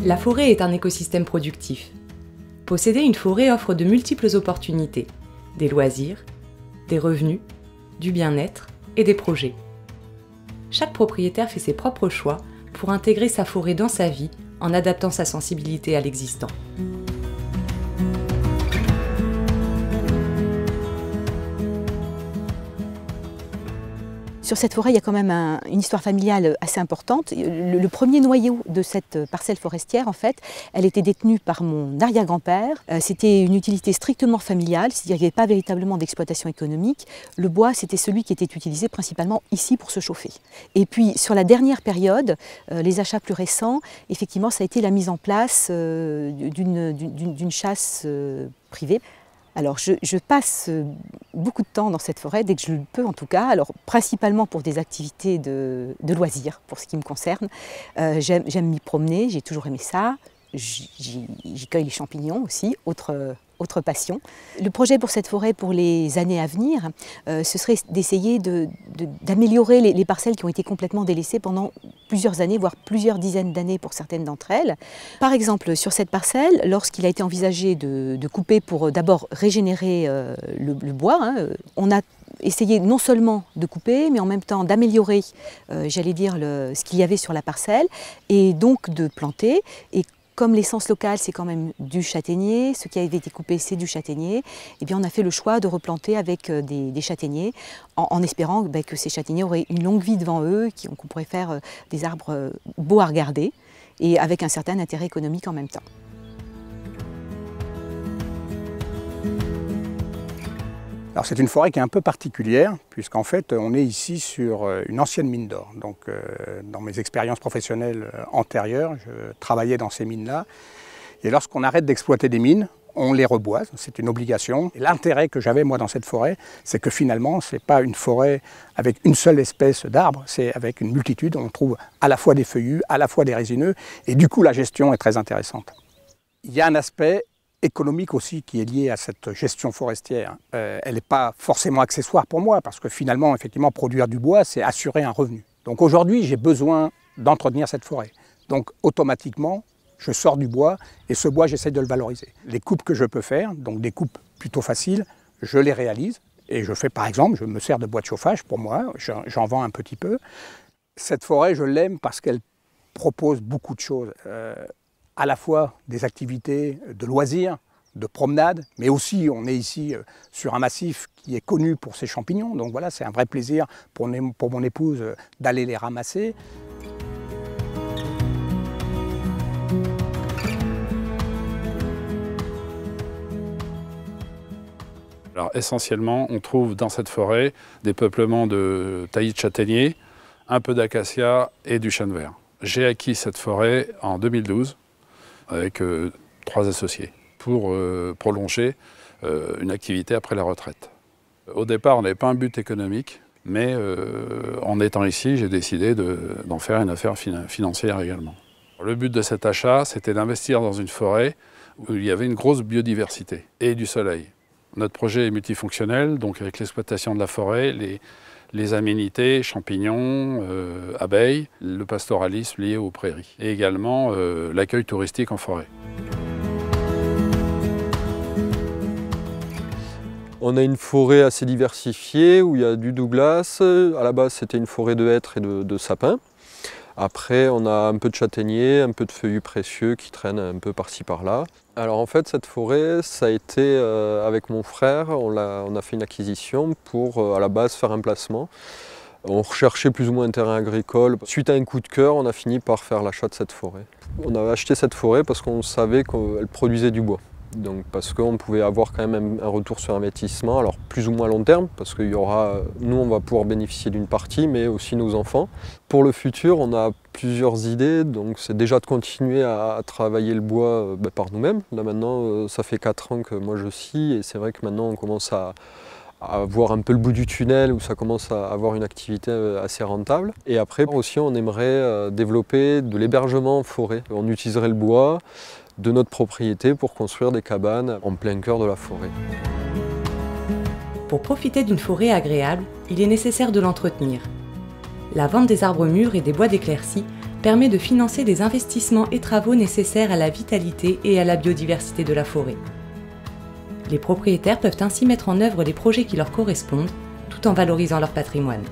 La forêt est un écosystème productif. Posséder une forêt offre de multiples opportunités, des loisirs, des revenus, du bien-être et des projets. Chaque propriétaire fait ses propres choix pour intégrer sa forêt dans sa vie en adaptant sa sensibilité à l'existant. Sur cette forêt, il y a quand même une histoire familiale assez importante. Le premier noyau de cette parcelle forestière, en fait, elle était détenue par mon arrière-grand-père. C'était une utilité strictement familiale, c'est-à-dire qu'il n'y avait pas véritablement d'exploitation économique. Le bois, c'était celui qui était utilisé principalement ici pour se chauffer. Et puis, sur la dernière période, les achats plus récents, effectivement, ça a été la mise en place d'une chasse privée. Alors je passe beaucoup de temps dans cette forêt, dès que je le peux en tout cas, alors principalement pour des activités de loisirs, pour ce qui me concerne. J'aime m'y promener, j'ai toujours aimé ça, j'y cueille les champignons aussi, autre passion. Le projet pour cette forêt pour les années à venir, ce serait d'essayer d'améliorer les parcelles qui ont été complètement délaissées pendant plusieurs années, voire plusieurs dizaines d'années pour certaines d'entre elles. Par exemple, sur cette parcelle, lorsqu'il a été envisagé de couper pour d'abord régénérer le bois, on a essayé non seulement de couper, mais en même temps d'améliorer, j'allais dire, ce qu'il y avait sur la parcelle, et donc de planter. Et comme l'essence locale, c'est quand même du châtaignier, ce qui avait été coupé, c'est du châtaignier, eh bien on a fait le choix de replanter avec des châtaigniers, en espérant que ces châtaigniers auraient une longue vie devant eux, qu'on pourrait faire des arbres beaux à regarder, et avec un certain intérêt économique en même temps. Alors c'est une forêt qui est un peu particulière, puisqu'en fait on est ici sur une ancienne mine d'or. Donc dans mes expériences professionnelles antérieures, je travaillais dans ces mines-là. Et lorsqu'on arrête d'exploiter des mines, on les reboise, c'est une obligation. Et l'intérêt que j'avais moi dans cette forêt, c'est que finalement ce n'est pas une forêt avec une seule espèce d'arbre, c'est avec une multitude. On trouve à la fois des feuillus, à la fois des résineux, et du coup la gestion est très intéressante. Il y a un aspect économique aussi qui est liée à cette gestion forestière. Elle n'est pas forcément accessoire pour moi parce que finalement, effectivement, produire du bois, c'est assurer un revenu. Donc aujourd'hui, j'ai besoin d'entretenir cette forêt. Donc automatiquement, je sors du bois et ce bois, j'essaie de le valoriser. Les coupes que je peux faire, donc des coupes plutôt faciles, je les réalise et je fais par exemple, je me sers de bois de chauffage pour moi, j'en vends un petit peu. Cette forêt, je l'aime parce qu'elle propose beaucoup de choses. À la fois des activités de loisirs, de promenade, mais aussi on est ici sur un massif qui est connu pour ses champignons, donc voilà, c'est un vrai plaisir pour mon épouse d'aller les ramasser. Alors essentiellement, on trouve dans cette forêt des peuplements de taillis de châtaignier, un peu d'acacia et du chêne vert. J'ai acquis cette forêt en 2012. Avec 3 associés, pour prolonger une activité après la retraite. Au départ, on n'avait pas un but économique, mais en étant ici, j'ai décidé d'en faire une affaire financière également. Le but de cet achat, c'était d'investir dans une forêt où il y avait une grosse biodiversité et du soleil. Notre projet est multifonctionnel, donc avec l'exploitation de la forêt, les aménités, champignons, abeilles, le pastoralisme lié aux prairies et également l'accueil touristique en forêt. On a une forêt assez diversifiée où il y a du Douglas. À la base, c'était une forêt de hêtres et de sapins. Après, on a un peu de châtaigniers, un peu de feuillus précieux qui traînent un peu par-ci par-là. Alors en fait, cette forêt, ça a été avec mon frère, on a fait une acquisition pour à la base faire un placement. On recherchait plus ou moins un terrain agricole. Suite à un coup de cœur, on a fini par faire l'achat de cette forêt. On a acheté cette forêt parce qu'on savait qu'elle produisait du bois. Donc parce qu'on pouvait avoir quand même un retour sur investissement, alors plus ou moins long terme, parce qu'il y aura, nous on va pouvoir bénéficier d'une partie, mais aussi nos enfants. Pour le futur, on a plusieurs idées, donc c'est déjà de continuer à travailler le bois par nous-mêmes. Là maintenant, ça fait 4 ans que moi je scie, et c'est vrai que maintenant on commence à voir un peu le bout du tunnel, où ça commence à avoir une activité assez rentable. Et après aussi, on aimerait développer de l'hébergement en forêt. On utiliserait le bois de notre propriété pour construire des cabanes en plein cœur de la forêt. Pour profiter d'une forêt agréable, il est nécessaire de l'entretenir. La vente des arbres mûrs et des bois d'éclaircie permet de financer des investissements et travaux nécessaires à la vitalité et à la biodiversité de la forêt. Les propriétaires peuvent ainsi mettre en œuvre les projets qui leur correspondent, tout en valorisant leur patrimoine.